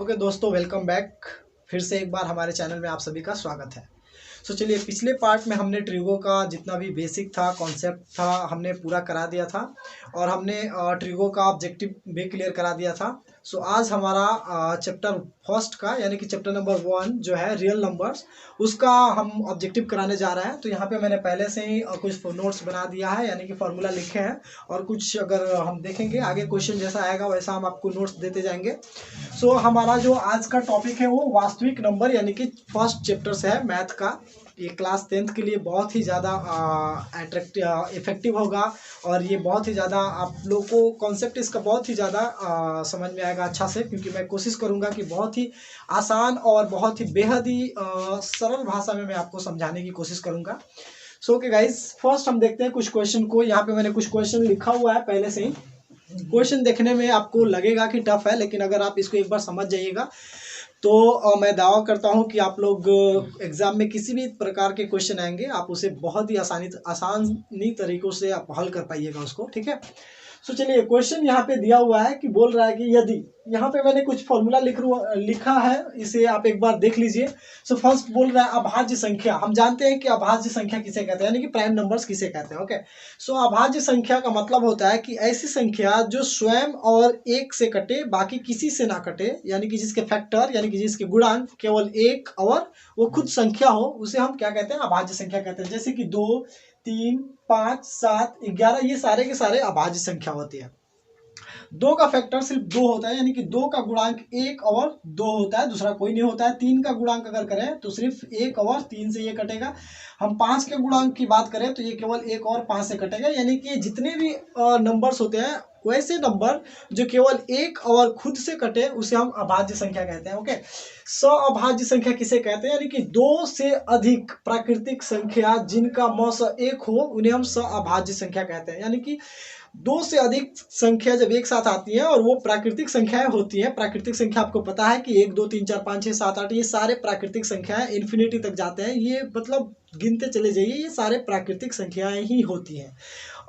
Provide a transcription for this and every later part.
Okay दोस्तों, welcome back. फिर से एक बार हमारे चैनल में आप सभी का स्वागत है। चलिए, पिछले पार्ट में हमने ट्रिगो का जितना भी बेसिक था, कॉन्सेप्ट था, हमने पूरा करा दिया था और हमने ट्रिगो का ऑब्जेक्टिव भी क्लियर करा दिया था। आज हमारा चैप्टर फर्स्ट का यानी कि चैप्टर नंबर 1 जो है रियल नंबर्स, उसका हम ऑब्जेक्टिव कराने जा रहे हैं। तो यहाँ पे मैंने पहले से ही कुछ नोट्स बना दिया है, यानी कि फॉर्मूला लिखे हैं और कुछ अगर हम देखेंगे आगे क्वेश्चन जैसा आएगा वैसा हम आपको नोट्स देते जाएंगे। हमारा जो आज का टॉपिक है वो वास्तविक नंबर यानी कि फर्स्ट चैप्टर से है मैथ का। ये क्लास 10th के लिए बहुत ही ज़्यादा अट्रैक्टिव इफेक्टिव होगा और ये बहुत ही ज़्यादा आप लोगों को कॉन्सेप्ट इसका बहुत ही ज़्यादा समझ में आएगा अच्छा से, क्योंकि मैं कोशिश करूँगा कि बहुत ही आसान और बहुत ही बेहद ही सरल भाषा में मैं आपको समझाने की कोशिश करूँगा। ओके गाइज, फर्स्ट हम देखते हैं कुछ क्वेश्चन को। यहाँ पे मैंने कुछ क्वेश्चन लिखा हुआ है पहले से ही। क्वेश्चन देखने में आपको लगेगा कि टफ है, लेकिन अगर आप इसको एक बार समझ जाइएगा तो मैं दावा करता हूं कि आप लोग एग्जाम में किसी भी प्रकार के क्वेश्चन आएंगे आप उसे बहुत ही आसानी तरीकों से आप हल कर पाइएगा उसको, ठीक है। चलिए, क्वेश्चन यहाँ पे दिया हुआ है कि बोल रहा है कि यदि, यहाँ पे मैंने कुछ फॉर्मूला लिखा है, इसे आप एक बार देख लीजिए। फर्स्ट बोल रहा है अभाज्य संख्या। हम जानते हैं कि अभाज्य संख्या किसे कहते हैं, यानी कि प्राइम नंबर्स किसे कहते हैं। ओके, अभाज्य संख्या का मतलब होता है कि ऐसी संख्या जो स्वयं और एक से कटे, बाकी किसी से ना कटे, यानी कि जिसके फैक्टर यानी कि जिसके गुणांक केवल एक और वो खुद संख्या हो, उसे हम क्या कहते हैं, अभाज्य संख्या कहते हैं। जैसे कि 2, 3, 5, 7, 11 ये सारे के सारे अभाज्य संख्या होती है। 2 का फैक्टर सिर्फ 2 होता है, यानी कि 2 का गुणांक 1 और 2 होता है, दूसरा कोई नहीं होता है। 3 का गुणांक अगर करें तो सिर्फ 1 और 3 से ये कटेगा। हम 5 के गुणांक की बात करें तो ये केवल 1 और 5 से कटेगा। यानी कि जितने भी नंबर्स होते हैं वैसे नंबर जो केवल एक और खुद से कटे उसे हम अभाज्य संख्या कहते हैं। ओके, अभाज्य संख्या किसे कहते हैं, यानी कि 2 से अधिक प्राकृतिक संख्या जिनका मौस 1 हो उन्हें हम अभाज्य संख्या कहते हैं। यानी कि 2 से अधिक संख्या जब एक साथ आती है और वो प्राकृतिक संख्याएं होती हैं। प्राकृतिक संख्या आपको पता है कि 1, 2, 3, 4, 5, 6, 7, 8 ये सारे प्राकृतिक संख्याएं इन्फिनिटी तक जाते हैं। ये मतलब गिनते चले जाइए, ये सारे प्राकृतिक संख्याएं ही होती हैं।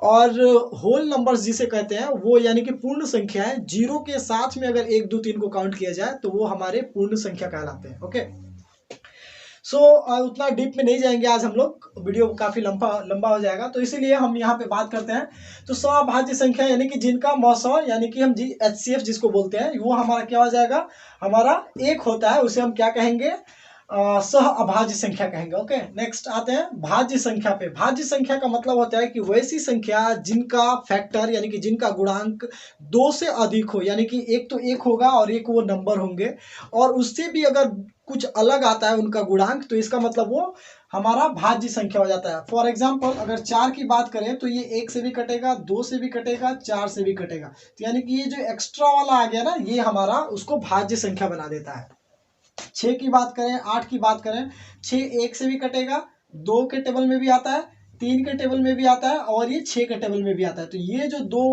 और होल नंबर्स जिसे कहते हैं वो यानी कि पूर्ण संख्याएं, 0 के साथ में अगर 1, 2, 3 को काउंट किया जाए तो वो हमारे पूर्ण संख्या कहलाते हैं। ओके, उतना डीप में नहीं जाएंगे आज हम लोग, वीडियो काफी लंबा हो जाएगा, तो इसीलिए हम यहाँ पे बात करते हैं। तो अभाज्य संख्या यानी कि जिनका मौसम यानी कि हम HCF जिसको बोलते हैं वो हमारा क्या हो जाएगा, हमारा 1 होता है, उसे हम क्या कहेंगे, सह अभाज्य संख्या कहेंगे। ओके, नेक्स्ट आते हैं भाज्य संख्या पे। भाज्य संख्या का मतलब होता है कि वैसी संख्या जिनका फैक्टर यानी कि जिनका गुणांक 2 से अधिक हो, यानी कि एक तो 1 होगा और एक वो नंबर होंगे और उससे भी अगर कुछ अलग आता है उनका गुणांक तो इसका मतलब वो हमारा भाज्य संख्या हो जाता है। फॉर एग्जाम्पल अगर 4 की बात करें तो ये 1 से भी कटेगा, 2 से भी कटेगा, 4 से भी कटेगा। तो यानी कि ये जो एक्स्ट्रा वाला आ गया ना, ये हमारा उसको भाज्य संख्या बना देता है। 6 की बात करें, 8 की बात करें, 6 1 से भी कटेगा, 2 के टेबल में भी आता है, 3 के टेबल में भी आता है और ये 6 के टेबल में भी आता है। तो ये जो 2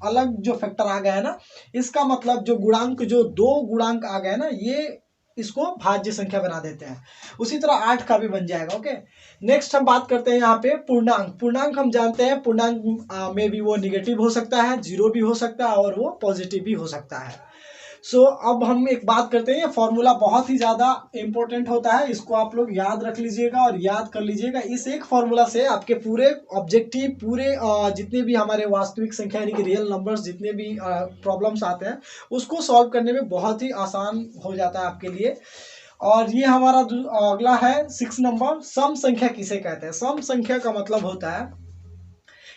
अलग जो फैक्टर आ गया है ना, इसका मतलब जो गुणांक, जो 2 गुणांक आ गए ना, ये इसको भाज्य संख्या बना देते हैं। उसी तरह 8 का भी बन जाएगा। ओके, नेक्स्ट हम बात करते हैं यहाँ पे पूर्णांक। पूर्णांक हम जानते हैं, पूर्णांक में भी वो निगेटिव हो सकता है, 0 भी हो सकता है और वो पॉजिटिव भी हो सकता है। अब हम एक बात करते हैं, फॉर्मूला बहुत ही ज्यादा इंपॉर्टेंट होता है, इसको आप लोग याद रख लीजिएगा और याद कर लीजिएगा। इस एक फॉर्मूला से आपके पूरे ऑब्जेक्टिव, पूरे जितने भी हमारे वास्तविक संख्या यानी कि रियल नंबर्स जितने भी प्रॉब्लम्स आते हैं उसको सॉल्व करने में बहुत ही आसान हो जाता है आपके लिए। और ये हमारा अगला है 6 नंबर, सम संख्या किसे कहते हैं। सम संख्या का मतलब होता है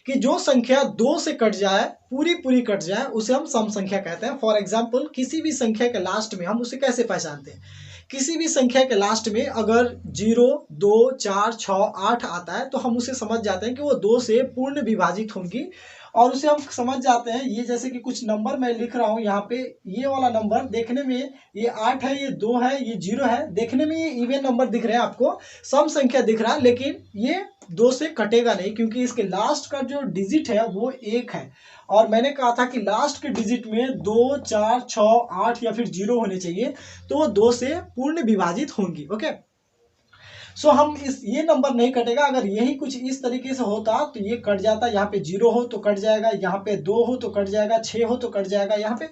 कि जो संख्या 2 से कट जाए, पूरी कट जाए, उसे हम सम संख्या कहते हैं। फॉर एग्जाम्पल किसी भी संख्या के लास्ट में हम उसे कैसे पहचानते हैं, किसी भी संख्या के लास्ट में अगर 0, 2, 4, 6, 8 आता है तो हम उसे समझ जाते हैं कि वो 2 से पूर्ण विभाजित होंगी और उसे हम समझ जाते हैं। ये जैसे कि कुछ नंबर मैं लिख रहा हूँ यहाँ पे, ये वाला नंबर देखने में ये 8 है, ये 2 है, ये 0 है, देखने में ये इवन नंबर दिख रहे हैं आपको, सम संख्या दिख रहा है, लेकिन ये 2 से कटेगा नहीं क्योंकि इसके लास्ट का जो डिजिट है वो 1 है। और मैंने कहा था कि लास्ट के डिजिट में 2, 4, 6, 8 या फिर 0 होने चाहिए, तो वो 2 से पूर्ण विभाजित होंगी। ओके, हम ये नंबर नहीं कटेगा। अगर यही कुछ इस तरीके से होता तो ये कट जाता, यहाँ पे 0 हो तो कट जाएगा, यहाँ पे 2 हो तो कट जाएगा, 6 हो तो कट जाएगा, यहाँ पे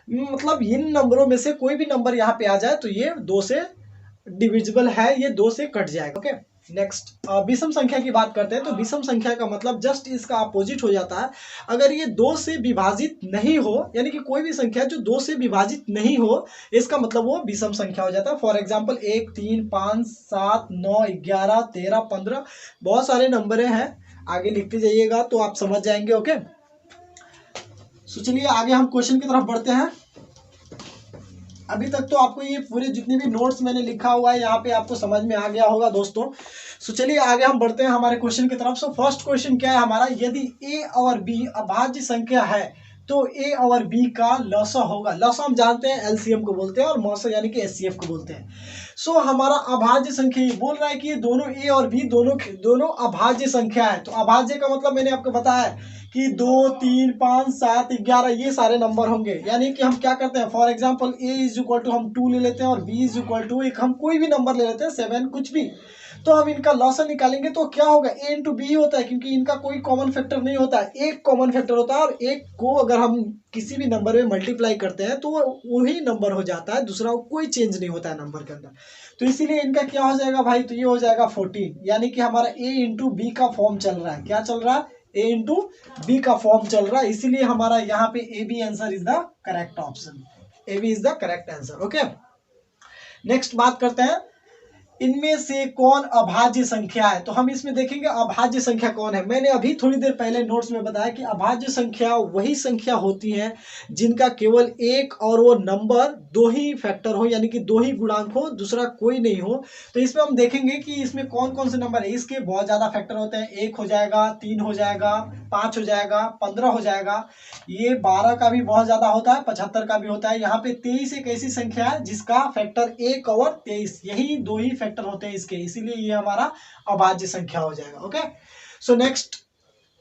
मतलब इन नंबरों में से कोई भी नंबर यहाँ पे आ जाए तो ये 2 से डिविजिबल है, ये 2 से कट जाएगा। ओके, नेक्स्ट विषम संख्या की बात करते हैं। तो विषम संख्या का मतलब जस्ट इसका अपोजिट हो जाता है। अगर ये 2 से विभाजित नहीं हो, यानी कि कोई भी संख्या जो 2 से विभाजित नहीं हो, इसका मतलब वो विषम संख्या हो जाता है। फॉर एग्जाम्पल 1, 3, 5, 7, 9, 11, 13, 15 बहुत सारे नंबर हैं, आगे लिखते जाइएगा तो आप समझ जाएंगे। ओके, सो चलिए आगे हम क्वेश्चन की तरफ बढ़ते हैं। अभी तक तो आपको ये पूरे जितने भी नोट्स मैंने लिखा हुआ है यहाँ पे आपको समझ में आ गया होगा दोस्तों। सो चलिए आगे हम बढ़ते हैं हमारे क्वेश्चन की तरफ। सो फर्स्ट क्वेश्चन क्या है हमारा, यदि ए और बी अभाज्य संख्या है तो ए और बी का लसा होगा। लसा हम जानते हैं एलसीएम को बोलते हैं और मौसा यानी कि एचसीएफ को बोलते हैं। सो हमारा अभाज्य संख्या ये बोल रहा है कि ये दोनों ए और बी दोनों अभाज्य संख्या है। तो अभाज्य का मतलब मैंने आपको बताया कि 2, 3, 5, 7, 11 ये सारे नंबर होंगे। यानी कि हम क्या करते हैं, for example a is equal to हम 2 ले लेते हैं और बी इज इक्वल टू एक हम कोई भी नंबर ले लेते हैं 7 कुछ भी, तो हम इनका लॉसन निकालेंगे तो क्या होगा, ए इंटू बी होता है, क्योंकि इनका कोई कॉमन फैक्टर नहीं होता है, एक कॉमन फैक्टर होता है और एक को अगर हम किसी भी नंबर में मल्टीप्लाई करते हैं तो वही नंबर हो जाता है, दूसरा कोई चेंज नहीं होता है नंबर के अंदर। तो इसीलिए इनका क्या हो जाएगा भाई, तो ये हो जाएगा 14, यानी कि हमारा ए इंटू बी का फॉर्म चल रहा है। क्या चल रहा है, ए इंटू बी का फॉर्म चल रहा है, इसीलिए हमारा यहाँ पे a b answer is the correct option, a b is the correct answer. Okay, next बात करते हैं इनमें से कौन अभाज्य संख्या है। तो हम इसमें देखेंगे अभाज्य संख्या कौन है। मैंने अभी थोड़ी देर पहले नोट्स में बताया कि अभाज्य संख्या वही संख्या होती है जिनका केवल एक और वो नंबर 2 ही फैक्टर हो, यानी कि 2 ही गुणांक हो, दूसरा कोई नहीं हो। तो इसमें हम देखेंगे कि इसमें कौन कौन से नंबर है। इसके बहुत ज्यादा फैक्टर होते हैं, 1 हो जाएगा, 3 हो जाएगा, 5 हो जाएगा, 15 हो जाएगा, ये 12 का भी बहुत ज्यादा होता है, 75 का भी होता है। यहाँ पे 23 एक ऐसी संख्या है जिसका फैक्टर 1 और 23 यही 2 ही फैक्टर होते हैं इसके, इसीलिए ये हमारा अभाज्य संख्या हो जाएगा। Okay, so next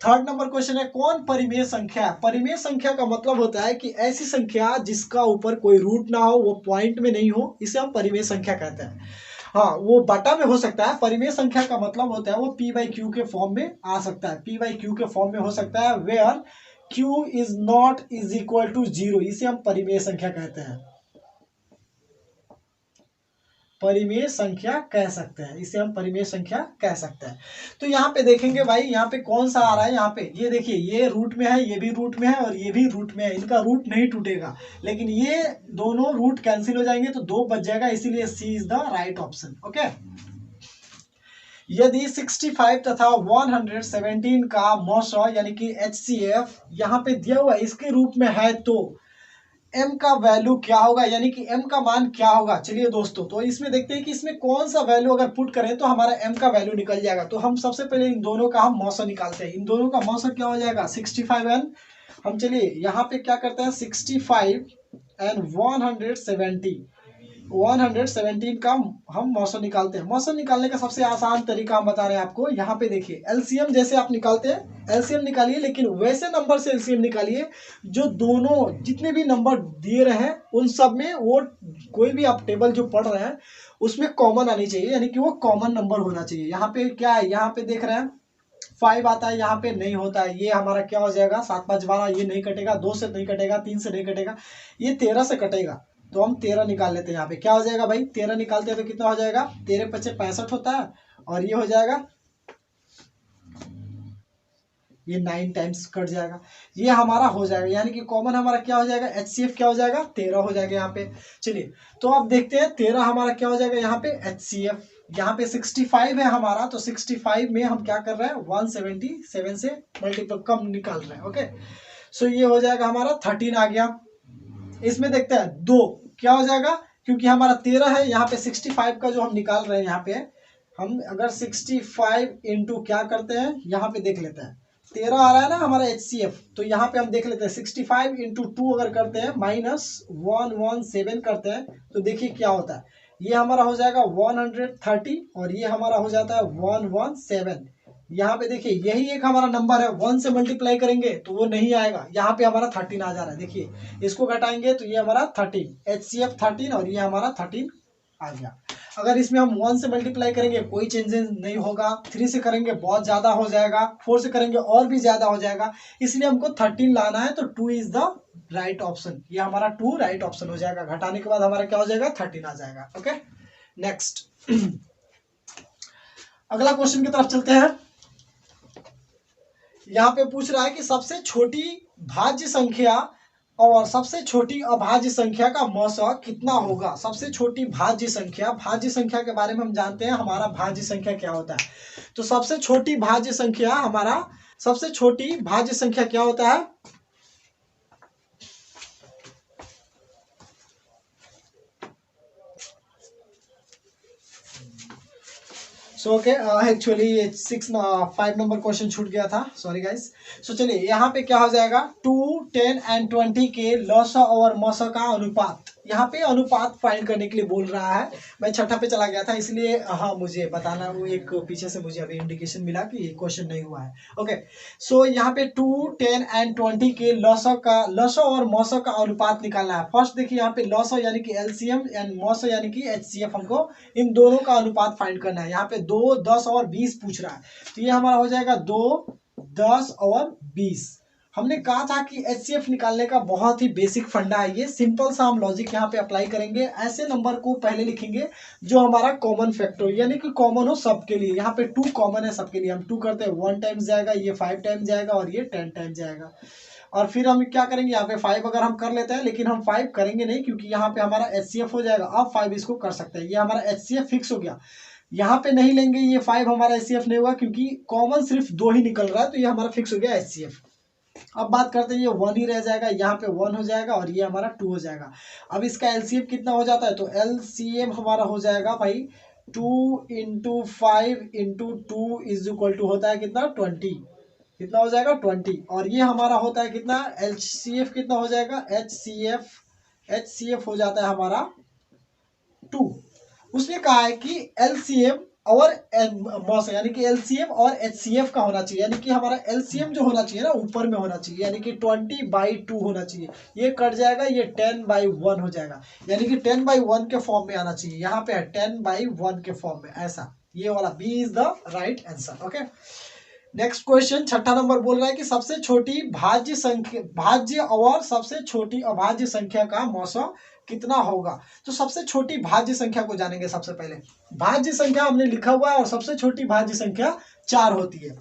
third number question है, कौन परिमेय संख्या है। परिमेय संख्या का मतलब होता है कि ऐसी संख्या जिसका ऊपर कोई रूट ना हो, वो पॉइंट में नहीं हो, इसे हम परिमेय संख्या कहते हैं। हाँ, वो बटा में हो सकता है। परिमेय संख्या का मतलब होता है वो पी बाई क्यू के फॉर्म में आ सकता है, पी बाई क्यू के फॉर्म में हो सकता है, where Q is not is equal to 0, इसे हम परिमेय संख्या कहते हैं, परिमेय संख्या कह सकते हैं, इसे हम परिमेय संख्या कह सकते हैं। तो यहाँ पे देखेंगे भाई, यहाँ पे कौन सा आ रहा है, यहाँ पे ये देखिए, ये रूट में है, ये भी रूट में है और ये भी रूट में है, इनका रूट नहीं टूटेगा, लेकिन ये दोनों रूट कैंसिल हो जाएंगे तो 2 बच जाएगा, इसीलिए C is the right option. Okay, यदि 65 तथा 117 का मौसा यानी कि HCF यहाँ पे दिया हुआ इसके रूप में है तो m का वैल्यू क्या होगा, यानी कि m का मान क्या होगा। चलिए दोस्तों, तो इसमें देखते हैं कि इसमें कौन सा वैल्यू अगर पुट करें तो हमारा m का वैल्यू निकल जाएगा। तो हम सबसे पहले इन दोनों का हम मौसा निकालते हैं। इन दोनों का मौसा क्या हो जाएगा, 65 एंड हम चलिए यहाँ पे क्या करते हैं, 65 एंड 117 का हम मौसा निकालते हैं। मौसा निकालने का सबसे आसान तरीका हम बता रहे हैं आपको। यहाँ पे देखिए, एलसीएम जैसे आप निकालते हैं, एलसीएम निकालिए, लेकिन वैसे नंबर से एलसीएम निकालिए जो दोनों जितने भी नंबर दिए रहे हैं उन सब में वो कोई भी आप टेबल जो पढ़ रहे हैं उसमें कॉमन आनी चाहिए, यानी कि वो कॉमन नंबर होना चाहिए। यहाँ पे क्या है, यहाँ पे देख रहे हैं 5 आता है, यहाँ पे नहीं होता है, ये हमारा क्या हो जाएगा, 7 5 12, ये नहीं कटेगा, 2 से नहीं कटेगा, 3 से नहीं कटेगा, ये 13 से कटेगा। तो हम 13 निकाल लेते हैं। यहाँ पे क्या हो जाएगा भाई, 13 निकालते हैं तो कितना हो जाएगा, 13 × 5 = 65 होता है और ये हो जाएगा, ये 9 टाइम्स कट जाएगा, ये हमारा हो जाएगा, यानी कि कॉमन हमारा क्या हो जाएगा, HCF क्या हो जाएगा, 13 हो जाएगा यहाँ पे। चलिए तो आप देखते हैं 13 हमारा क्या हो जाएगा यहाँ पे, HCF। यहाँ पे 65 है हमारा, तो 65 में हम क्या कर रहे हैं, 177 से मल्टीपल कम निकाल रहे हैं। ओके, सो ये हो जाएगा हमारा 13 आ गया। इसमें देखते हैं 2 क्या हो जाएगा, क्योंकि हमारा 13 है, यहाँ पे 65 का जो हम निकाल रहे हैं, यहाँ पे हम अगर 65 इंटू क्या करते हैं, यहाँ पे देख लेते हैं 13 आ रहा है ना हमारा HCF, तो यहाँ पे हम देख लेते हैं 65 इंटू 2 अगर करते हैं -117 करते हैं तो देखिए क्या होता है, ये हमारा हो जाएगा 130 और ये हमारा हो जाता है 117। यहाँ पे देखिए यही एक हमारा नंबर है, 1 से मल्टीप्लाई करेंगे तो वो नहीं आएगा, यहाँ पे हमारा 13 आ जा रहा है। देखिए इसको घटाएंगे तो ये हमारा 13, HCF 13 और ये हमारा 13 आ गया। अगर इसमें हम 1 से मल्टीप्लाई करेंगे कोई चेंजेस नहीं होगा, 3 से करेंगे बहुत ज़्यादा हो जाएगा, 4 से करेंगे और भी ज़्यादा हो जाएगा, इसलिए हमको 13 लाना है, तो 2 इज द राइट ऑप्शन, ये हमारा 2 राइट ऑप्शन हो जाएगा। घटाने के बाद हमारा क्या हो जाएगा, 13 आ जाएगा। ओके नेक्स्ट अगला क्वेश्चन की तरफ चलते हैं। यहाँ पे पूछ रहा है कि सबसे छोटी भाज्य संख्या और सबसे छोटी अभाज्य संख्या का मौसा कितना होगा। सबसे छोटी भाज्य संख्या के बारे में हम जानते हैं, हमारा भाज्य संख्या क्या होता है। तो सबसे छोटी भाज्य संख्या क्या होता है, ओके एक्चुअली 5 नंबर क्वेश्चन छूट गया था, सॉरी गाइस। सो चलिए यहाँ पे क्या हो जाएगा, 2, 10 एंड 20 के लसा और मौसा का अनुपात। यहाँ पे अनुपात फाइंड करने के लिए बोल रहा है। मैं छठा पे चला गया था इसलिए हाँ मुझे बताना, वो एक पीछे से मुझे अभी इंडिकेशन मिला कि ये क्वेश्चन नहीं हुआ है। ओके सो यहाँ पे 2, 10 एंड 20 के लसा और मौसा का अनुपात निकालना है। फर्स्ट देखिए यहाँ पे लसा यानी कि एलसीएम एंड मौसा यानी कि एचसीएफ, हमको इन दोनों का अनुपात फाइंड करना है। यहाँ पे 2, 10 और 20 पूछ रहा है, तो ये हमारा हो जाएगा 2, 10 और 20। हमने कहा था कि एचसीएफ निकालने का बहुत ही बेसिक फंडा है, ये सिंपल सा हम लॉजिक यहाँ पे अप्लाई करेंगे। ऐसे नंबर को पहले लिखेंगे जो हमारा कॉमन फैक्टर यानी कि कॉमन हो सबके लिए। यहाँ पे 2 कॉमन है सबके लिए, हम 2 करते हैं 1 टाइम्स जाएगा, ये 5 टाइम्स जाएगा और ये 10 टाइम्स जाएगा। और फिर हम क्या करेंगे, यहाँ पे 5 अगर हम कर लेते हैं, लेकिन हम 5 करेंगे नहीं क्योंकि यहाँ पे हमारा एचसीएफ हो जाएगा। अब 5 इसको कर सकते हैं, ये हमारा एचसीएफ फिक्स हो गया। यहाँ पे नहीं लेंगे, ये 5 हमारा एचसीएफ नहीं होगा क्योंकि कॉमन सिर्फ 2 ही निकल रहा है, तो ये हमारा फिक्स हो गया एचसीएफ। अब बात करते हैं, ये 1 ही रह जाएगा, यहाँ पे 1 हो जाएगा और ये हमारा 2 हो जाएगा। अब इसका एलसीएम कितना हो जाता है, तो एलसीएम हमारा हो जाएगा भाई 2 × 5 × 2 इज इक्वल टू होता है कितना, 20। कितना हो जाएगा, 20। और ये हमारा होता है कितना, एचसीएफ कितना हो जाएगा, एचसीएफ हो जाता है हमारा 2। उसने कहा है कि एलसीएम और मौसा यानी कि एलसीएम और एचसीएफ का होना चाहिए, यानी कि हमारा एलसीएम जो होना चाहिए ना ऊपर में होना चाहिए, यानी कि 20/2 होना चाहिए। ये कट जाएगा, ये 10/1 हो जाएगा, यानी कि 10/1 के फॉर्म में आना चाहिए। यहाँ पे है 10/1 के फॉर्म में, ऐसा ये वाला B is the right answer. Okay next question, छठा नंबर बोल रहा है कि सबसे छोटी भाज्य और सबसे छोटी अभाज्य संख्या का मौसा कितना होगा। तो सबसे छोटी भाज्य संख्या को जानेंगे। सबसे पहले भाज्य संख्या हमने लिखा हुआ है और सबसे छोटी भाज्य संख्या 4 होती है,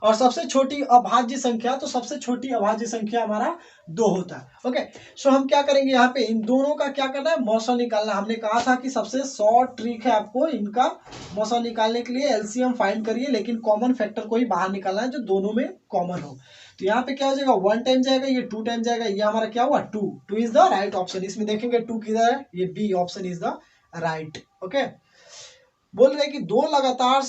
और सबसे छोटी अभाज्य संख्या, तो सबसे छोटी अभाज्य संख्या हमारा 2 होता है। ओके सो हम क्या करेंगे, यहाँ पे इन दोनों का क्या करना है, मौसा निकालना। हमने कहा था कि सबसे शॉर्ट ट्रिक है आपको इनका मौसा निकालने के लिए, एलसीएम फाइंड करिए लेकिन कॉमन फैक्टर को ही बाहर निकालना है जो दोनों में कॉमन हो। तो यहाँ पे क्या हो जाएगा, 1 टाइम जाएगा, ये 2 टाइम जाएगा, ये हमारा क्या हुआ 2 इज द राइट ऑप्शन। इसमें देखेंगे 2 किधर है, ये B option is the right. Okay बोल रहे कि दो लगातार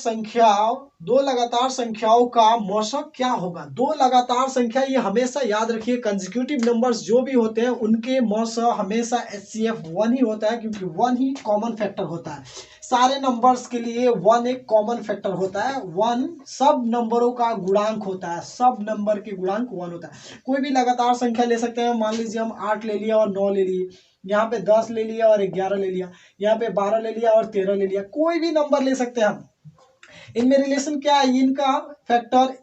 संख्याओं का मौसा क्या होगा। 2 लगातार संख्या, ये हमेशा याद रखिए, कंसेक्यूटिव नंबर्स जो भी होते हैं उनके मौसा हमेशा एचसीएफ 1 ही होता है, क्योंकि 1 ही कॉमन फैक्टर होता है। सारे नंबर्स के लिए 1 एक कॉमन फैक्टर होता है। 1 सब नंबरों का गुणांक होता है, सब नंबर के गुणांक 1 होता है। कोई भी लगातार संख्या ले सकते हैं, मान लीजिए हम 8 ले लिया और 9 ले लिए, यहाँ पे 10 ले लिया और 11 ले लिया, यहाँ पे 12 ले लिया और 13 ले लिया, कोई भी नंबर ले सकते हैं हम। इनमें रिलेशन क्या है, इनका फैक्टर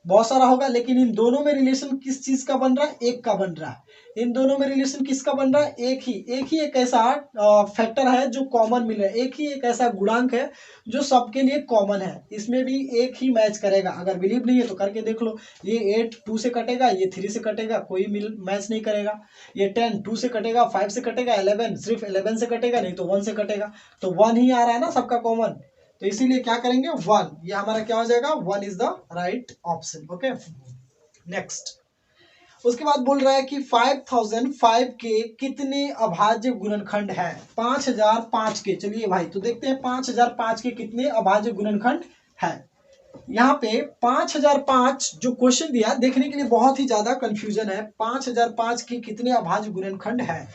बहुत सारा होगा, लेकिन इन दोनों में रिलेशन किस चीज का बन रहा है, एक का बन रहा है। इन दोनों में रिलेशन किसका बन रहा है, एक ही एक ऐसा फैक्टर है जो कॉमन मिल रहा है, एक ही एक ऐसा गुणांक है जो सबके लिए कॉमन है। इसमें भी एक ही मैच करेगा। अगर बिलीव नहीं है तो करके देख लो, ये 8 2 से कटेगा, ये 3 से कटेगा, कोई मैच नहीं करेगा। ये 10 2 से कटेगा, 5 से कटेगा, 11 सिर्फ 11 से कटेगा, नहीं तो 1 से कटेगा। तो 1 ही आ रहा है ना सबका कॉमन, तो इसीलिए क्या करेंगे 1, ये हमारा क्या हो जाएगा, 1 is the right option. Okay next, उसके बाद बोल रहा है कि 5005 के कितने अभाज्य गुणनखंड है। 5005 के, चलिए भाई तो देखते हैं 5005 के कितने अभाज्य गुणनखंड है। यहाँ पे 5005 जो क्वेश्चन दिया, देखने के लिए बहुत ही ज्यादा कंफ्यूजन है। 5005 के कितने अभाज्य गुणनखंड है।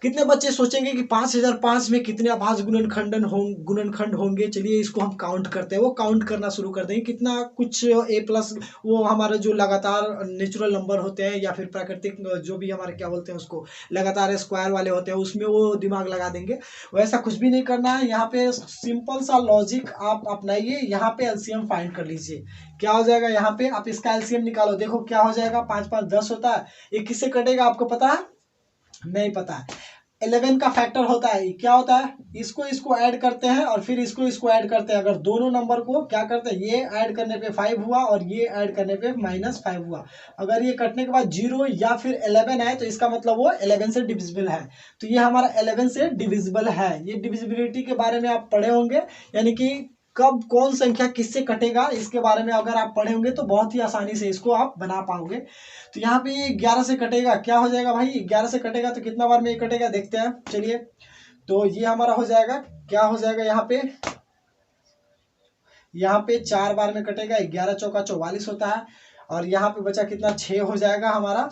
कितने बच्चे सोचेंगे कि 5005 में कितने अभाज्य गुणनखंड होंगे। चलिए इसको हम काउंट करते हैं, वो काउंट करना शुरू कर देंगे। कितना कुछ ए प्लस वो हमारे जो लगातार नेचुरल नंबर होते हैं या फिर प्राकृतिक जो भी हमारे क्या बोलते हैं उसको लगातार स्क्वायर वाले होते हैं, उसमें वो दिमाग लगा देंगे। वैसा कुछ भी नहीं करना है। यहाँ पे सिंपल सा लॉजिक आप अपनाइए। यहाँ पे एलसीएम फाइंड कर लीजिए। क्या हो जाएगा, यहाँ पे आप इसका एलसीएम निकालो। देखो क्या हो जाएगा, 5 5 10 होता है। ये किससे कटेगा आपको पता है? नहीं पता है। 11 का फैक्टर होता है, क्या होता है? इसको ऐड करते हैं और फिर इसको ऐड करते हैं। अगर दोनों नंबर को क्या करते हैं, ये ऐड करने पे 5 हुआ और ये ऐड करने पे -5 हुआ। अगर ये कटने के बाद 0 या फिर 11 है तो इसका मतलब वो 11 से डिविजिबल है। तो ये हमारा 11 से डिविजिबल है। ये डिविजिबिलिटी के बारे में आप पढ़े होंगे, यानी कि कब कौन संख्या किससे कटेगा इसके बारे में अगर आप पढ़े होंगे तो बहुत ही आसानी से इसको आप बना पाओगे। तो यहाँ पे 11 से कटेगा, क्या हो जाएगा भाई? 11 से कटेगा तो कितना बार में ये कटेगा देखते हैं। चलिए तो ये हमारा हो जाएगा, क्या हो जाएगा यहाँ पे 4 बार में कटेगा। 11 चौका 44 होता है और यहाँ पे बचा कितना, 6 हो जाएगा हमारा।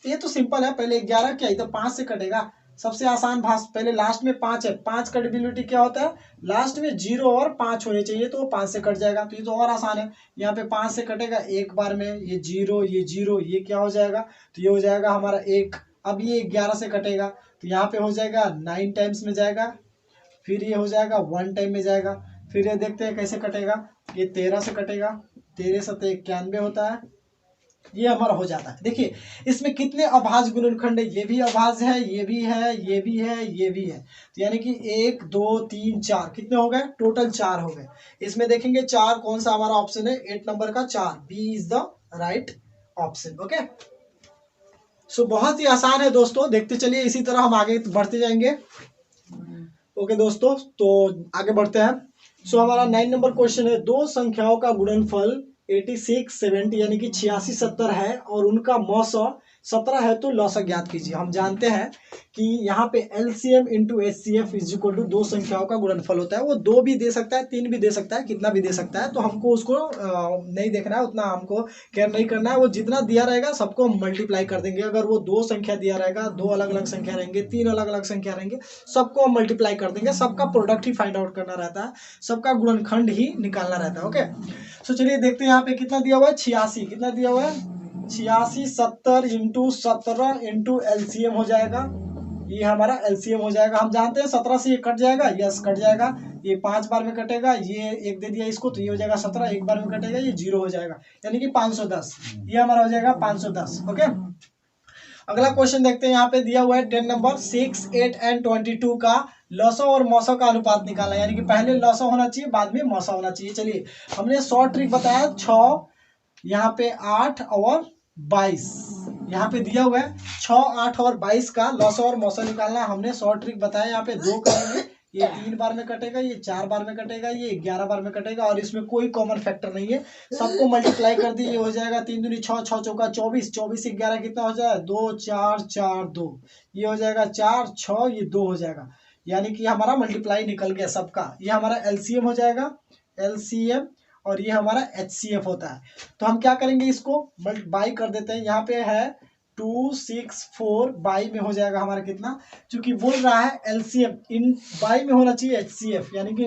ये तो सिंपल है, पहले 11 क्या, इधर 5 से कटेगा। सबसे आसान भाग, पहले लास्ट में 5 है, 5 का डिविजिबिलिटी क्या होता है, लास्ट में 0 और 5 होने चाहिए तो वो 5 से कट जाएगा। तो ये तो और आसान है। यहाँ पे 5 से कटेगा एक बार में, ये 0 ये 0, ये क्या हो जाएगा, तो ये हो जाएगा हमारा 1। अब ये 11 से कटेगा तो यहाँ पे हो जाएगा 9 टाइम्स में जाएगा, फिर ये हो जाएगा 1 टाइम में जाएगा। फिर ये देखते हैं कैसे कटेगा, ये 13 से कटेगा, 13 से 91 होता है, ये हमारा हो जाता है। देखिए इसमें कितने अभाज्य गुणनखंड है, ये भी अभाज्य है, ये भी है, ये भी है, ये भी है। तो यानी कि 1 2 3 4 कितने हो गए, टोटल 4 हो गए। इसमें देखेंगे 4 कौन सा हमारा ऑप्शन है, 8 नंबर का 4, B is the right option. Okay, so बहुत ही आसान है दोस्तों, देखते चलिए, इसी तरह हम आगे बढ़ते जाएंगे। ओके दोस्तों, तो आगे बढ़ते हैं। सो हमारा 9 नंबर क्वेश्चन है, दो संख्याओं का गुणनफल 86 70 यानी कि 86 70 है और उनका मौसा 17 है तो लौसा ज्ञात कीजिए। हम जानते हैं कि यहाँ पे LCM into HCF is equal to दो संख्याओं का गुणनफल होता है। वो 2 भी दे सकता है, 3 भी दे सकता है, कितना भी दे सकता है। तो हमको उसको नहीं देखना है, उतना हमको केयर नहीं करना है। वो जितना दिया रहेगा सबको हम मल्टीप्लाई कर देंगे। अगर वो 2 संख्या दिया रहेगा, 2 अलग अलग संख्या रहेंगे, 3 अलग अलग संख्या रहेंगे, सबको हम मल्टीप्लाई कर देंगे। सबका प्रोडक्ट ही फाइंड आउट करना रहता है, सबका गुणनखंड ही निकालना रहता है। ओके, सो चलिए देखते हैं यहाँ पे कितना दिया हुआ है, 86। कितना दिया हुआ है, 86 70 इंटू 17 इंटू एलसीएम हो जाएगा। ये हमारा एलसीएम हो जाएगा। हम जानते हैं 17 से ये कट जाएगा, यस कट जाएगा। ये 5 बार में कटेगा, ये 1 दे दिया इसको तो ये हो जाएगा 17, 1 बार में कटेगा ये 0 हो जाएगा, यानी कि 510। ये हमारा हो जाएगा 510। ओके, अगला क्वेश्चन देखते हैं। यहाँ पे दिया हुआ है 10 नंबर 6 8 एंड 22 का लौसा और मौसा का अनुपात निकालना, यानी कि पहले लौसा होना चाहिए बाद में मौसा होना चाहिए। चलिए हमने शॉर्ट ट्रिक बताया, 6 यहाँ पे 8 और 22 यहाँ पे दिया हुआ है। 6 8 और 22 का लौसा और मौसा निकालना हमने शॉर्ट ट्रिक बताया। यहाँ पे 2 करेंगे, ये 3 बार में कटेगा, ये 4 बार में कटेगा, ये 11 बार में कटेगा और इसमें कोई कॉमन फैक्टर नहीं है। सबको मल्टीप्लाई कर दी, ये हो जाएगा 3 दूनी 6, 6 चौका 24, 24 से 11 कितना हो जाएगा, 2 4 4 2, ये हो जाएगा 4 6, ये 2 हो जाएगा, यानी कि हमारा मल्टीप्लाई निकल गया सबका। ये हमारा एलसीएम हो जाएगा, एलसीएम, और ये हमारा एचसीएफ होता है। तो हम क्या करेंगे, इसको बाई कर देते हैं। यहाँ पे है 2 6 4, बाई में हो जाएगा हमारा कितना, क्योंकि बोल रहा है एलसीएम इन बाई में होना चाहिए एचसीएफ, यानी कि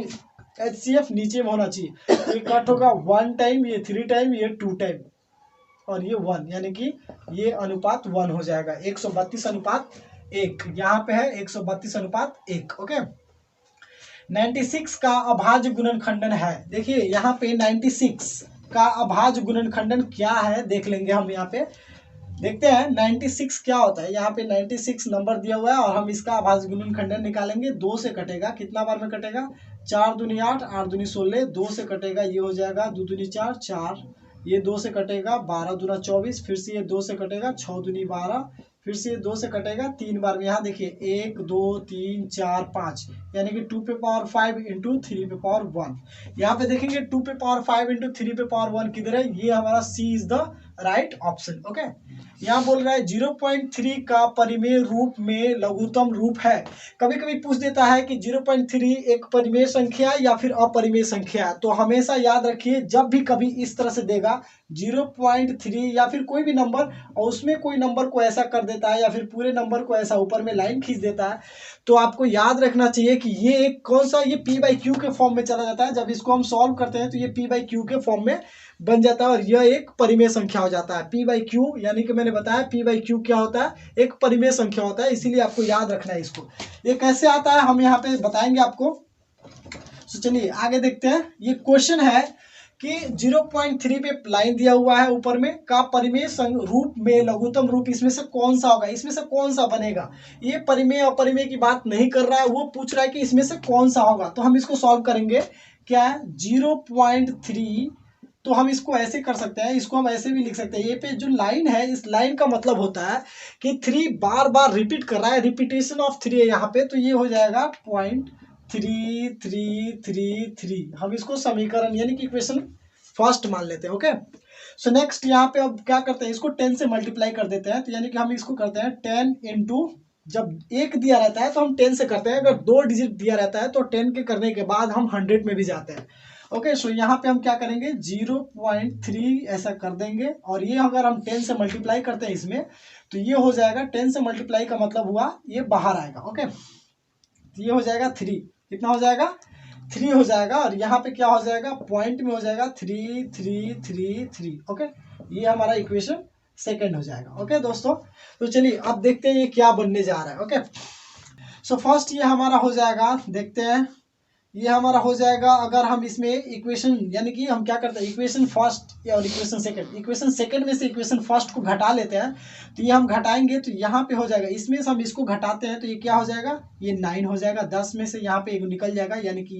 एचसीएफ नीचे में होना चाहिए। ये कट होगा 1 टाइम, ये 3 टाइम, ये 2 टाइम और ये 1, यानी कि ये अनुपात 1 हो जाएगा। 132 अनुपात 1 यहाँ पे है, 132 अनुपात 1। ओके, 96 का अभाज्य गुणनखंडन है। देखिए यहाँ पे 96 का अभाज्य गुणनखंडन क्या है देख लेंगे हम। यहाँ पे देखते हैं 96 क्या होता है। यहाँ पे 96 नंबर दिया हुआ है और हम इसका अभाज्य गुणनखंडन निकालेंगे। 2 से कटेगा, कितना बार में कटेगा, 4 दूनी 8, 8 दूनी 16, 2 से कटेगा, ये हो जाएगा 2 दूनी 4 4, ये 2 से कटेगा, 12 दूना 24, फिर से ये 2 से कटेगा, 6 दूनी 12, फिर से 2 से कटेगा 3 बार में। यहाँ देखिए 1 2 3 4 5, यानी कि 2 पे पावर 5 इंटू 3 पे पावर 1। यहाँ पे देखेंगे 2 पे पावर 5 इंटू 3 पे पावर 1 किधर है, ये हमारा C is the right option. Okay, यहाँ बोल रहा है 0.3 का परिमेय रूप में लघुत्तम रूप है। कभी कभी पूछ देता है कि 0.3 एक परिमेय संख्या या फिर अपरिमेय संख्या है, तो हमेशा याद रखिए जब भी कभी इस तरह से देगा 0.3 या फिर कोई भी नंबर और उसमें कोई नंबर को ऐसा कर देता है या फिर पूरे नंबर को ऐसा ऊपर में लाइन खींच देता है, तो आपको याद रखना चाहिए कि ये एक कौन सा, ये p बाई क्यू के फॉर्म में चला जाता है। जब इसको हम सॉल्व करते हैं तो ये p बाई क्यू के फॉर्म में बन जाता है और यह एक परिमेय संख्या हो जाता है। p बाई क्यू यानी कि मैंने बताया p बाई क्यू क्या होता है, एक परिमेय संख्या होता है, इसीलिए आपको याद रखना है इसको। ये कैसे आता है हम यहाँ पे बताएंगे आपको। तो चलिए आगे देखते हैं। ये क्वेश्चन है कि 0.3 पे लाइन दिया हुआ है ऊपर में का परिमेय रूप में लघुत्तम रूप इसमें से कौन सा होगा, इसमें से कौन सा बनेगा। ये परिमेय अपरिमेय की बात नहीं कर रहा है, वो पूछ रहा है कि इसमें से कौन सा होगा। तो हम इसको सॉल्व करेंगे। क्या है 0.3, तो हम इसको ऐसे कर सकते हैं, इसको हम ऐसे भी लिख सकते हैं। ये पे जो लाइन है, इस लाइन का मतलब होता है कि 3 बार बार रिपीट कर रहा है, रिपीटेशन ऑफ 3 है यहाँ पे, तो ये हो जाएगा 0.3333। हम इसको समीकरण यानी कि इक्वेशन फर्स्ट मान लेते हैं। ओके, सो नेक्स्ट यहाँ पे अब क्या करते हैं, इसको 10 से मल्टीप्लाई कर देते हैं। तो यानी कि हम इसको करते हैं 10 इंटू, जब 1 दिया रहता है तो हम 10 से करते हैं, अगर 2 डिजिट दिया रहता है तो 10 के करने के बाद हम 100 में भी जाते हैं। ओके, सो यहाँ पे हम क्या करेंगे 0.3 ऐसा कर देंगे और ये अगर हम 10 से मल्टीप्लाई करते हैं इसमें, तो ये हो जाएगा 10 से मल्टीप्लाई का मतलब हुआ ये बाहर आएगा। ओके, तो ये हो जाएगा 3, कितना हो जाएगा 3 हो जाएगा और यहाँ पे क्या हो जाएगा पॉइंट में हो जाएगा 3333। ओके, ये हमारा इक्वेशन सेकंड हो जाएगा। ओके दोस्तों, तो चलिए अब देखते हैं ये क्या बनने जा रहा है। ओके, सो फर्स्ट ये हमारा हो जाएगा, देखते हैं ये हमारा हो जाएगा। अगर हम इसमें इक्वेशन यानी कि हम क्या करते हैं, इक्वेशन फर्स्ट और इक्वेशन सेकंड में से इक्वेशन फर्स्ट को घटा लेते हैं, तो ये हम घटाएंगे तो यहाँ पे हो जाएगा, इसमें से हम इसको घटाते हैं तो ये क्या हो जाएगा, ये 9 हो जाएगा। 10 में से यहाँ पे एक निकल जाएगा यानी कि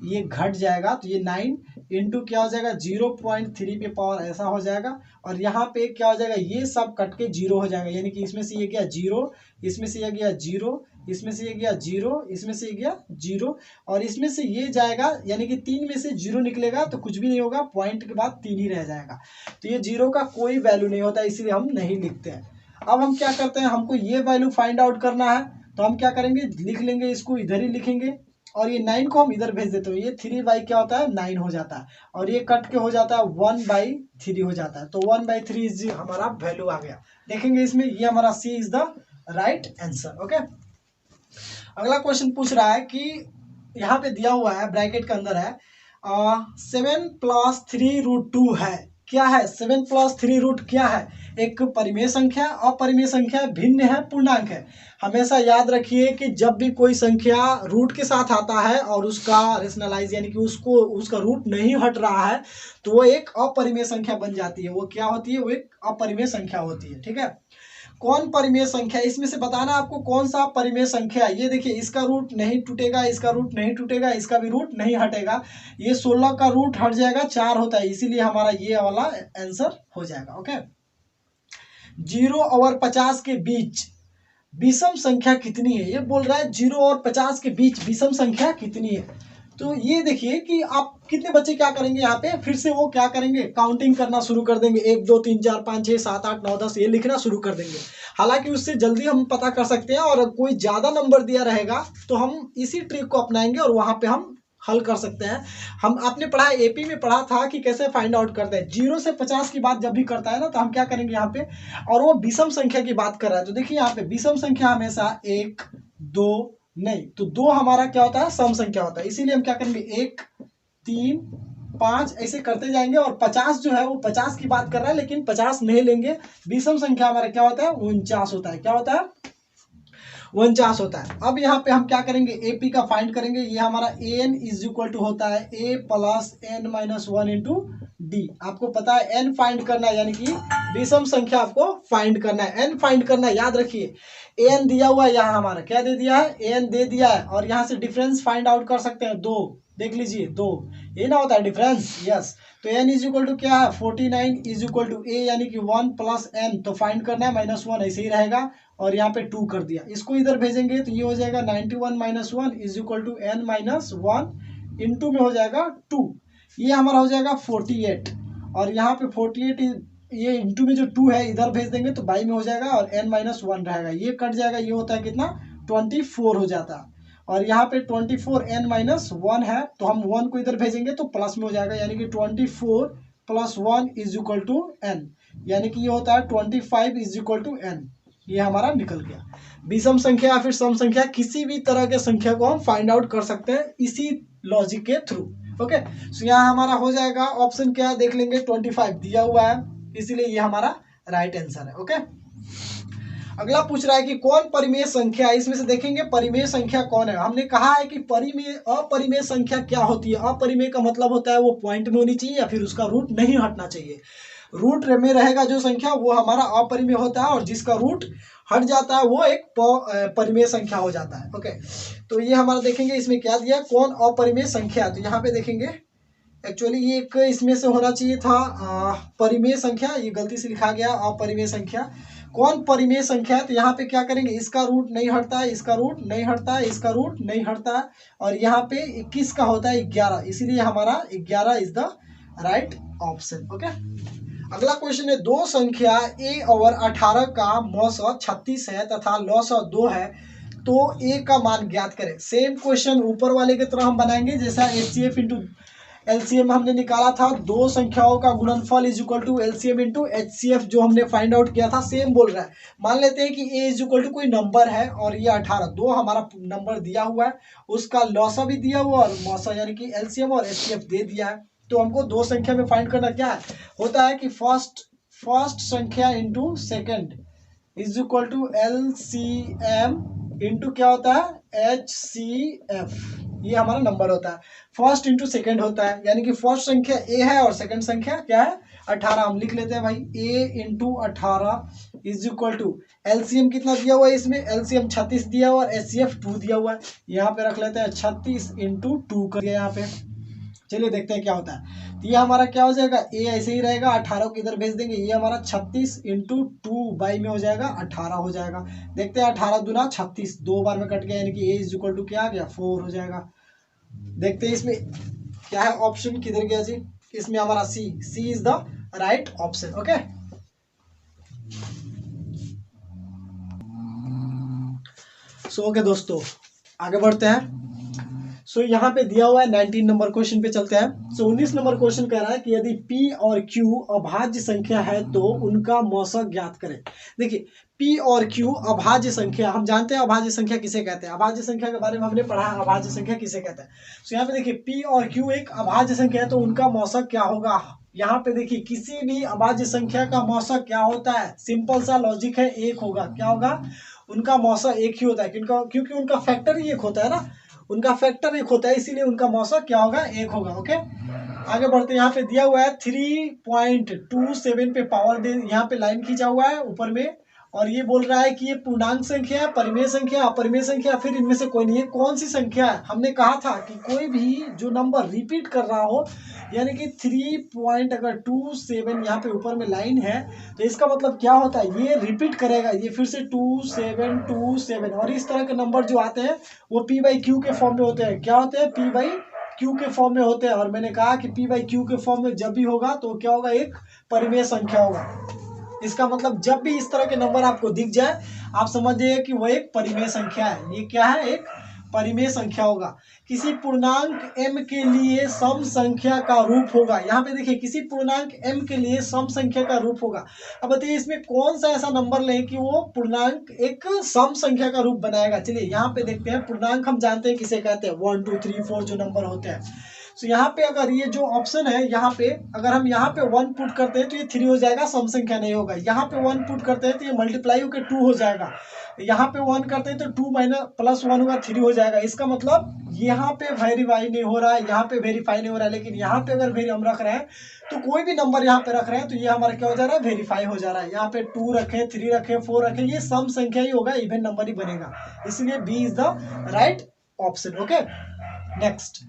ये घट जाएगा, तो ये 9 इंटू क्या हो जाएगा 0.3 पे पावर ऐसा हो जाएगा और यहाँ पे क्या हो जाएगा, ये सब कट के 0 हो जाएगा। यानी कि इसमें से ये गया 0, इसमें से ये गया 0, इसमें से ये गया 0, इसमें से ये गया 0 और इसमें से ये जाएगा, यानी कि 3 में से 0 निकलेगा तो कुछ भी नहीं होगा, पॉइंट के बाद 3 ही रह जाएगा। तो ये 0 का कोई वैल्यू नहीं होता, इसलिए हम नहीं लिखते हैं। अब हम क्या करते हैं, हमको ये वैल्यू फाइंड आउट करना है, तो हम क्या करेंगे, लिख लेंगे, इसको इधर ही लिखेंगे और ये 9 को हम इधर भेज देते हैं। ये 3 क्या होता है 9 हो जाता है और ये कट के हो जाता है 1/3 हो जाता है। तो 1/3 इज हमारा वैल्यू आ गया। देखेंगे इसमें ये हमारा C is the right answer. Okay, अगला क्वेश्चन पूछ रहा है कि यहाँ पे दिया हुआ है ब्रैकेट के अंदर है 7 + 3√2 है। क्या है 7 + 3 क्या है, एक परिमेय संख्या, अपरिमेय संख्या, भिन्न है, पूर्णांक है। हमेशा याद रखिए कि जब भी कोई संख्या रूट के साथ आता है और उसका रेशनलाइज यानी कि उसका रूट नहीं हट रहा है, तो वो एक अपरिमेय संख्या बन जाती है। वो क्या होती है, वो एक अपरिमेय संख्या होती है। ठीक है, कौन परिमेय संख्या, इसमें से बताना आपको कौन सा परिमेय संख्या। ये देखिए, इसका रूट नहीं टूटेगा, इसका रूट नहीं टूटेगा, इसका भी रूट नहीं हटेगा। ये 16 का रूट हट जाएगा, 4 होता है, इसीलिए हमारा ये वाला आंसर हो जाएगा। ओके, 0 और 50 के बीच विषम संख्या कितनी है, ये बोल रहा है 0 और 50 के बीच विषम संख्या कितनी है। तो ये देखिए कि आप कितने बच्चे क्या करेंगे, यहाँ पे फिर से वो क्या करेंगे, काउंटिंग करना शुरू कर देंगे, 1 2 3 4 5 6 7 8 9 10 ये लिखना शुरू कर देंगे। हालांकि उससे जल्दी हम पता कर सकते हैं और कोई ज़्यादा नंबर दिया रहेगा तो हम इसी ट्रिक को अपनाएंगे और वहाँ पे हम हल कर सकते हैं। हम आपने पढ़ा, एपी में पढ़ा था कि कैसे फाइंड आउट करते हैं। 0 से 50 की बात जब भी करता है ना, तो हम क्या करेंगे यहाँ पे, और वो विषम संख्या की बात कर रहा है, तो देखिए यहाँ पे विषम संख्या हमेशा 1 2 नहीं, तो 2 हमारा क्या होता है, सम संख्या होता है। इसीलिए हम क्या करेंगे 1 3 5 ऐसे करते जाएंगे और 50 जो है वो 50 की बात कर रहा है, लेकिन 50 नहीं लेंगे। विषम संख्या हमारा क्या होता है, 49 होता है। क्या होता है, 49 होता है। अब यहाँ पे हम क्या करेंगे, एपी का फाइंड करेंगे। ये हमारा an = होता है a + n - 1 × d। आपको पता है n फाइंड करना है, यानी कि विषम संख्या आपको फाइंड करना है, n फाइंड करना है। याद रखिए an दिया हुआ है, यहाँ हमारा क्या दे दिया है, an दे दिया है और यहाँ से डिफरेंस फाइंड आउट कर सकते हैं 2। देख लीजिए 2, ये ना होता है डिफरेंस, यस। तो n = क्या है, 49 = a यानी कि 1 + n, तो फाइंड करना है -1, ऐसे ही रहेगा और यहाँ पे 2 कर दिया। इसको इधर भेजेंगे तो ये हो जाएगा 91 - 1 = n - 1 इंटू में हो जाएगा 2, ये हमारा हो जाएगा 48 और यहाँ पे 48 ये इंटू में जो 2 है इधर भेज देंगे तो बाई में हो जाएगा और n-1 रहेगा, ये कट जाएगा, ये होता है कितना 24 हो जाता है। और यहाँ पे 24 n-1 है तो हम 1 को इधर भेजेंगे तो प्लस में हो जाएगा, यानी कि 24 + 1 = n, यानी कि ये होता है 25 = n। ये हमारा निकल गया। विषम संख्या या फिर सम संख्या, किसी भी तरह के संख्या को हम फाइंड आउट कर सकते हैं इसी लॉजिक के थ्रू। ओके, सो यहाँ हमारा हो जाएगा ऑप्शन क्या है देख लेंगे, 25 दिया हुआ है, इसीलिए ये हमारा राइट आंसर है। ओके, अगला पूछ रहा है कि कौन परिमेय संख्या है, इसमें से देखेंगे परिमेय संख्या कौन है। हमने कहा है कि अपरिमेय संख्या क्या होती है। अपरिमेय का मतलब होता है वो पॉइंट में होनी चाहिए या फिर उसका रूट नहीं हटना चाहिए। रूट में रहेगा जो संख्या वो हमारा अपरिमेय होता है, और जिसका रूट हट जाता है वो एक परिमेय संख्या हो जाता है। ओके, तो ये हमारा देखेंगे इसमें क्या दिया, कौन अपरिमेय संख्या। तो यहाँ पे देखेंगे एक्चुअली ये एक इसमें से होना चाहिए था परिमेय संख्या, ये गलती से लिखा गया अपरिमेय संख्या। कौन परिमेय संख्या है, तो यहाँ पे क्या करेंगे, इसका रूट नहीं हटता है, इसका रूट नहीं हटता है, इसका रूट नहीं हटता है, और यहाँ पे 21 का होता है 11, इसीलिए हमारा 11 is the right option. Okay, अगला क्वेश्चन है, दो संख्या a और 18 का मौसा 36 है तथा लौसा 2 है, तो a का मान ज्ञात करें। सेम क्वेश्चन ऊपर वाले की तरह हम बनाएंगे, जैसा HCF इंटू LCM हमने निकाला था, दो संख्याओं का गुणनफल = LCM इंटू HCF जो हमने फाइंड आउट किया था, सेम बोल रहा है। मान लेते हैं कि a = कोई नंबर है और ये 18, दो हमारा नंबर दिया हुआ है, उसका लौसा भी दिया हुआ और मौसा यानी कि LCM और HCF दे दिया है। तो हमको दो संख्या में फाइंड करना क्या है, होता है कि फर्स्ट संख्या इंटू सेकेंड = LCM इंटू क्या होता है HCF, ये हमारा नंबर होता है। फर्स्ट इंटू सेकेंड होता है, यानी कि फर्स्ट संख्या a है और सेकेंड संख्या क्या है 18। हम लिख लेते हैं भाई a × 18 = LCM कितना दिया हुआ है, इसमें LCM 36 दिया हुआ है, HCF 2 दिया हुआ है। यहाँ पे रख लेते हैं 36 × 2 कर दिया यहाँ पे। चलिए देखते हैं क्या होता है। तो ये हमारा क्या हो जाएगा, a ऐसे ही रहेगा, 18 को इधर भेज देंगे, ये हमारा 36 × 2 बाई में हो जाएगा 18 हो जाएगा। देखते हैं 18 दूना 36, दो बार में कट गया, यानी कि a = क्या आ गया 4 हो जाएगा। देखते हैं इसमें क्या है, ऑप्शन किधर गया जी, इसमें हमारा C is the right option. Okay, so okay दोस्तों आगे बढ़ते हैं। सो यहाँ पे दिया हुआ है 19 नंबर क्वेश्चन पे चलते हैं। सो 19 नंबर क्वेश्चन कह रहा है कि यदि P और Q अभाज्य संख्या है तो उनका मौसक ज्ञात करें। देखिए P और Q अभाज्य संख्या, हम जानते हैं अभाज्य संख्या किसे कहते हैं, अभाज्य संख्या के बारे में हमने पढ़ा है, अभाज्य संख्या किसे कहते हैं। सो यहाँ पे देखिए P और Q एक अभाज्य संख्या है तो उनका मौसक क्या होगा। यहाँ पे देखिए किसी भी अभाज्य संख्या का मौसक क्या होता है, सिंपल सा लॉजिक है, एक होगा। क्या होगा, उनका मौसक एक ही होता है, क्योंकि उनका फैक्टर ही एक होता है ना, उनका फैक्टर एक होता है, इसीलिए उनका मौसक क्या होगा, एक होगा। ओके, आगे बढ़ते हैं। यहाँ पे दिया हुआ है 3.27 पे पावर दे, यहाँ पे लाइन खींचा हुआ है ऊपर में, और ये बोल रहा है कि ये पूर्णांक संख्या है, परिमेय संख्या, अपरिमेय संख्या, फिर इनमें से कोई नहीं है। कौन सी संख्या है, हमने कहा था कि कोई भी जो नंबर रिपीट कर रहा हो, यानी कि 3.27 यहाँ पे ऊपर में लाइन है, तो इसका मतलब क्या होता है, ये रिपीट करेगा, ये फिर से 2727, और इस तरह के नंबर जो आते हैं वो P/Q के फॉर्म में होते हैं। क्या होते हैं, P/Q के फॉर्म में होते हैं। और मैंने कहा कि P/Q के फॉर्म में जब भी होगा तो क्या होगा, एक परिमेय संख्या होगा। इसका मतलब जब भी इस तरह के नंबर आपको दिख जाए आप समझ जाइए कि वह एक परिमेय संख्या है। ये क्या है, एक परिमेय संख्या होगा। किसी पूर्णांक m के लिए सम संख्या का रूप होगा। यहाँ पे देखिए किसी पूर्णांक m के लिए सम संख्या का रूप होगा। अब बताइए इसमें कौन सा ऐसा नंबर लें कि वो पूर्णांक एक सम संख्या का रूप बनाएगा। चलिए यहाँ पे देखते हैं, पूर्णांक हम जानते हैं किसे कहते हैं, 1 2 3 4 जो नंबर होते हैं। तो यहाँ पे अगर ये जो ऑप्शन है, यहाँ पे अगर हम यहाँ पे 1 पुट करते हैं तो ये 3 हो जाएगा, सम संख्या नहीं होगा। यहाँ पे 1 पुट करते हैं तो ये मल्टीप्लाई होकर 2 हो जाएगा। यहाँ पे 1 करते हैं तो 2 + 1 होगा, 3 हो जाएगा। इसका मतलब यहाँ पे वेरीफाई नहीं हो रहा है, यहाँ पे वेरीफाई नहीं हो रहा है, लेकिन यहाँ पे अगर हम रख रहे हैं तो कोई भी नंबर यहाँ पे रख रहे हैं तो ये हमारा क्या हो जा रहा है, वेरीफाई हो जा रहा है। यहाँ पे 2 रखे, 3 रखे, 4 रखे, ये सम संख्या ही होगा, इवन नंबर ही बनेगा, इसलिए B is the right option. Okay, next,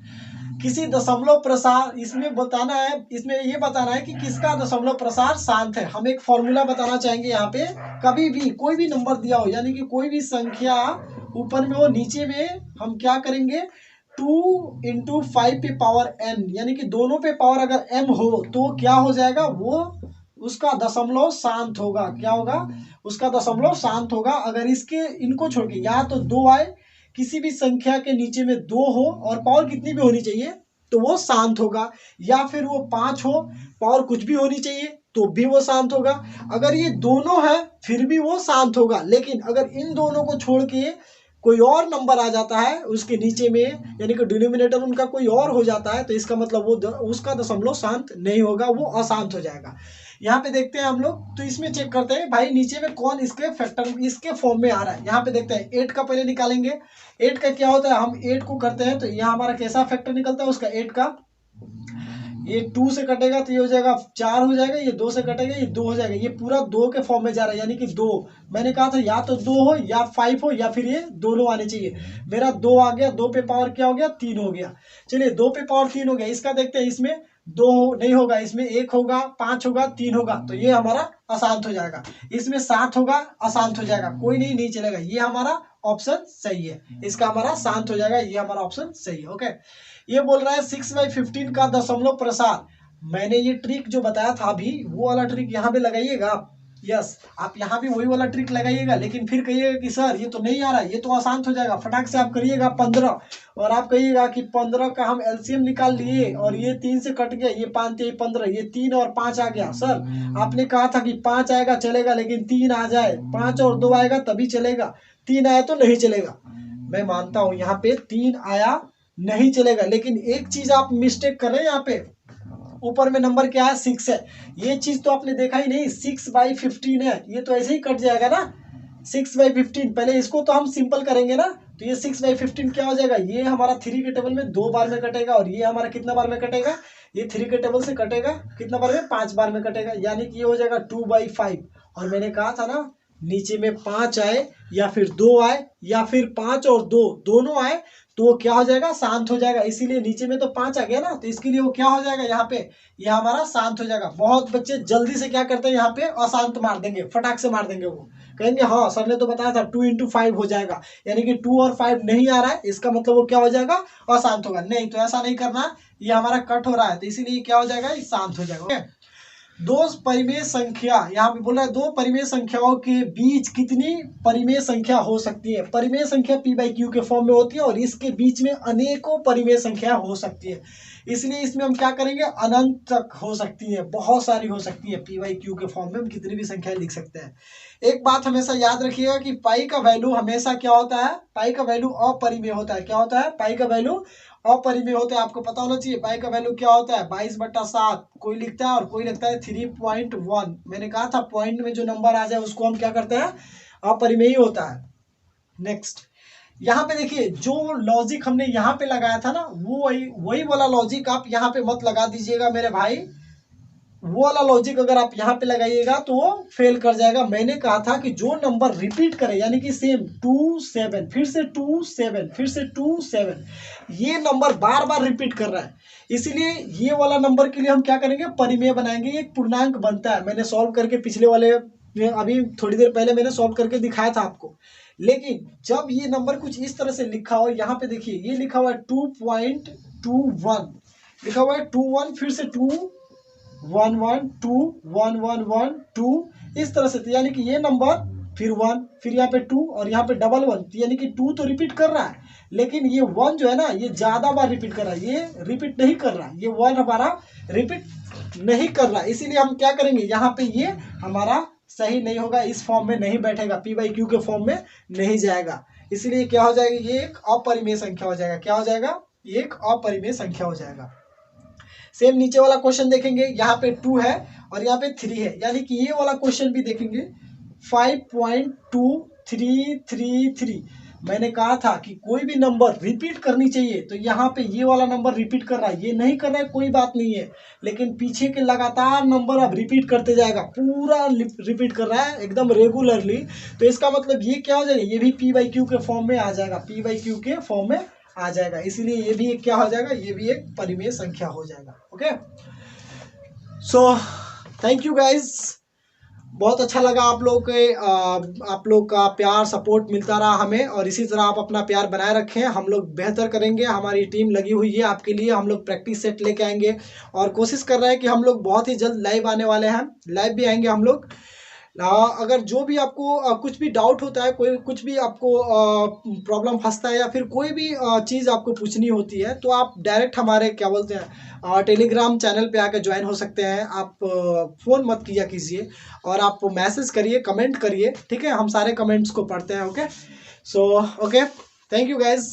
किसी दशमलव प्रसार, इसमें बताना है, इसमें ये बताना है कि किसका दशमलव प्रसार शांत है। हम एक फॉर्मूला बताना चाहेंगे। यहाँ पे कभी भी कोई भी नंबर दिया हो, यानी कि कोई भी संख्या ऊपर में हो, नीचे में हम क्या करेंगे, 2 × 5 पे पावर n, यानी कि दोनों पे पावर अगर m हो तो क्या हो जाएगा, वो उसका दशमलव शांत होगा। क्या होगा? उसका दशमलव शांत होगा। अगर इनको छोड़ के या तो 2 आए, किसी भी संख्या के नीचे में 2 हो और पावर कितनी भी होनी चाहिए तो वो शांत होगा, या फिर वो 5 हो, पावर कुछ भी होनी चाहिए तो भी वो शांत होगा। अगर ये दोनों है फिर भी वो शांत होगा। लेकिन अगर इन दोनों को छोड़ के कोई और नंबर आ जाता है उसके नीचे में, यानी कि डिनोमिनेटर उनका कोई और हो जाता है, तो इसका मतलब वो उसका दशमलव शांत नहीं होगा, वो अशांत हो जाएगा। यहाँ पे देखते हैं हम लोग, तो इसमें चेक करते हैं भाई नीचे में कौन इसके फैक्टर इसके फॉर्म में आ रहा है। यहाँ पे देखते हैं 8 का पहले निकालेंगे। 8 का क्या होता है, हम 8 को करते हैं तो यहाँ हमारा कैसा फैक्टर निकलता है उसका 8 का, ये 2 से कटेगा तो ये हो जाएगा 4 हो जाएगा, ये 2 से कटेगा ये 2 हो जाएगा, ये पूरा 2 के फॉर्म में जा रहा है, यानी कि 2। मैंने कहा था या तो 2 हो या 5 हो या फिर ये दोनों आने चाहिए। मेरा 2 आ गया, 2 पे पावर क्या हो गया, 3 हो गया। चलिए 2 पे पावर 3 हो गया। इसका देखते हैं, इसमें 2 नहीं होगा, इसमें 1 होगा, 5 होगा, 3 होगा, तो ये हमारा अशांत हो जाएगा। इसमें 7 होगा, अशांत हो जाएगा, कोई नहीं चलेगा, ये हमारा ऑप्शन सही है। इसका हमारा शांत हो जाएगा, ये हमारा ऑप्शन सही है। ओके, ये बोल रहा है 6/15 का दशमलव प्रसार। मैंने ये ट्रिक जो बताया था अभी, वो वाला ट्रिक यहाँ पे लगाइएगा। यस, आप यहाँ भी वही वाला ट्रिक लगाइएगा, लेकिन फिर कहिएगा कि सर ये तो नहीं आ रहा, ये तो अशांत हो जाएगा। फटाक से आप करिएगा 15 और आप कहिएगा कि 15 का हम एलसीएम निकाल लिए और ये 3 से कट गया, ये 5 3 15, ये 3 और 5 आ गया। सर आपने कहा था कि 5 आएगा चलेगा, लेकिन 3 आ जाए, 5 और 2 आएगा तभी चलेगा, 3 आया तो नहीं चलेगा। मैं मानता हूं यहाँ पे 3 आया नहीं चलेगा, लेकिन एक चीज आप मिस्टेक कर रहे हैं। यहाँ पे ऊपर में नंबर क्या है, 6 है, ये चीज तो आपने देखा ही नहीं। 6/15 है, ये तो ऐसे ही कट जाएगा ना 6/15। पहले इसको तो हम सिंपल करेंगे ना, तो ये 6/15 क्या हो जाएगा, ये हमारा 3 के टेबल में 2 बार में कटेगा और ये हमारा कितना बार में कटेगा, ये 3 के टेबल से कटेगा कितना बार में, 5 बार में कटेगा, यानी कि ये हो जाएगा 2/5। और मैंने कहा था ना नीचे में 5 आए या फिर 2 आए या फिर 5 और 2 दोनों आए तो वो क्या हो जाएगा, शांत हो जाएगा। इसीलिए नीचे में तो 5 आ गया ना, तो इसके लिए वो क्या हो जाएगा, यहाँ पे ये हमारा शांत हो जाएगा। बहुत बच्चे जल्दी से क्या करते हैं, यहाँ पे अशांत मार देंगे, फटाक से मार देंगे। वो कहेंगे हाँ सर ने तो बताया था 2 × 5 हो जाएगा, यानी कि 2 और 5 नहीं आ रहा है, इसका मतलब वो क्या हो जाएगा, अशांत होगा। नहीं, तो ऐसा नहीं करना, ये हमारा कट हो रहा है, तो इसीलिए क्या हो जाएगा, ये शांत हो जाएगा। दो परिमेय संख्या, यहाँ पे बोल रहा है दो परिमेय संख्याओं के बीच कितनी परिमेय संख्या हो सकती है। परिमेय संख्या p/q के फॉर्म में होती है और इसके बीच में अनेकों परिमेय संख्या हो सकती है। इसलिए इसमें हम क्या करेंगे, अनंत तक हो सकती है, बहुत सारी हो सकती है। p/q के फॉर्म में हम कितनी भी संख्याएं लिख सकते हैं। एक बात हमेशा याद रखिएगा कि पाई का वैल्यू हमेशा क्या होता है, पाई का वैल्यू अपरिमेय होता है। क्या होता है, पाई का वैल्यू अपरिमेय होता है। आपको पता होना चाहिए पाई का वैल्यू क्या होता है, 22/7 कोई लिखता है और कोई लिखता है 3.1। मैंने कहा था पॉइंट में जो नंबर आ जाए उसको हम क्या करते हैं, अपरिमेय होता है। नेक्स्ट, यहाँ पे देखिए जो लॉजिक हमने यहाँ पे लगाया था ना, वो वही वाला लॉजिक आप यहाँ पे मत लगा दीजिएगा मेरे भाई। वो वाला लॉजिक अगर आप यहाँ पे लगाइएगा तो वो फेल कर जाएगा। मैंने कहा था कि जो नंबर रिपीट करे, यानी कि सेम 2 7 फिर से 2 7 फिर से 2 7, ये नंबर बार बार रिपीट कर रहा है, इसीलिए ये वाला नंबर के लिए हम क्या करेंगे, परिमेय बनाएंगे। ये एक पूर्णांक बनता है। मैंने सॉल्व करके पिछले वाले अभी थोड़ी देर पहले मैंने सॉल्व करके दिखाया था आपको। लेकिन जब ये नंबर कुछ इस तरह से लिखा हो, यहाँ पे देखिए ये लिखा हुआ है 2.21 लिखा हुआ है 21 फिर से 2 1 1 2 1 1 1 2 इस तरह से, यानी कि ये नंबर फिर 1 फिर यहाँ पे 2 और यहाँ पे डबल 1, यानी कि 2 तो रिपीट कर रहा है, लेकिन ये 1 जो है ना ये ज्यादा बार रिपीट कर रहा है, ये रिपीट नहीं कर रहा, ये 1 हमारा रिपीट नहीं कर रहा। इसीलिए हम क्या करेंगे, यहाँ पे ये हमारा सही नहीं होगा, इस फॉर्म में नहीं बैठेगा, p/q के फॉर्म में नहीं जाएगा। इसलिए क्या हो जाएगा, ये एक अपरिमेय संख्या हो जाएगा। क्या हो जाएगा, ये एक अपरिमेय संख्या हो जाएगा। सेम नीचे वाला क्वेश्चन देखेंगे, यहाँ पे 2 है और यहाँ पे 3 है, यानी कि ये वाला क्वेश्चन भी देखेंगे 5.2333। मैंने कहा था कि कोई भी नंबर रिपीट करनी चाहिए, तो यहाँ पे ये वाला नंबर रिपीट कर रहा है, ये नहीं कर रहा है कोई बात नहीं है, लेकिन पीछे के लगातार नंबर अब रिपीट करते जाएगा, पूरा रिपीट कर रहा है एकदम रेगुलरली। तो इसका मतलब ये क्या हो जाएगा, ये भी p/q के फॉर्म में आ जाएगा, p/q के फॉर्म में आ जाएगा। इसलिए ये भी एक क्या हो जाएगा, ये भी एक परिमेय संख्या हो जाएगा। Okay, so thank you guys. बहुत अच्छा लगा आप लोग का प्यार सपोर्ट मिलता रहा हमें, और इसी तरह आप अपना प्यार बनाए रखें। हम लोग बेहतर करेंगे, हमारी टीम लगी हुई है आपके लिए। हम लोग प्रैक्टिस सेट लेके आएंगे और कोशिश कर रहे हैं कि हम लोग बहुत ही जल्द लाइव आने वाले हैं, लाइव भी आएंगे हम लोग। अगर जो भी आपको कुछ भी डाउट होता है, कोई कुछ भी आपको प्रॉब्लम फंसता है, या फिर कोई भी चीज़ आपको पूछनी होती है, तो आप डायरेक्ट हमारे क्या बोलते हैं टेलीग्राम चैनल पे आके ज्वाइन हो सकते हैं। आप फ़ोन मत किया कीजिए, और आप मैसेज करिए, कमेंट करिए, ठीक है। हम सारे कमेंट्स को पढ़ते हैं। Okay, so okay, thank you guys.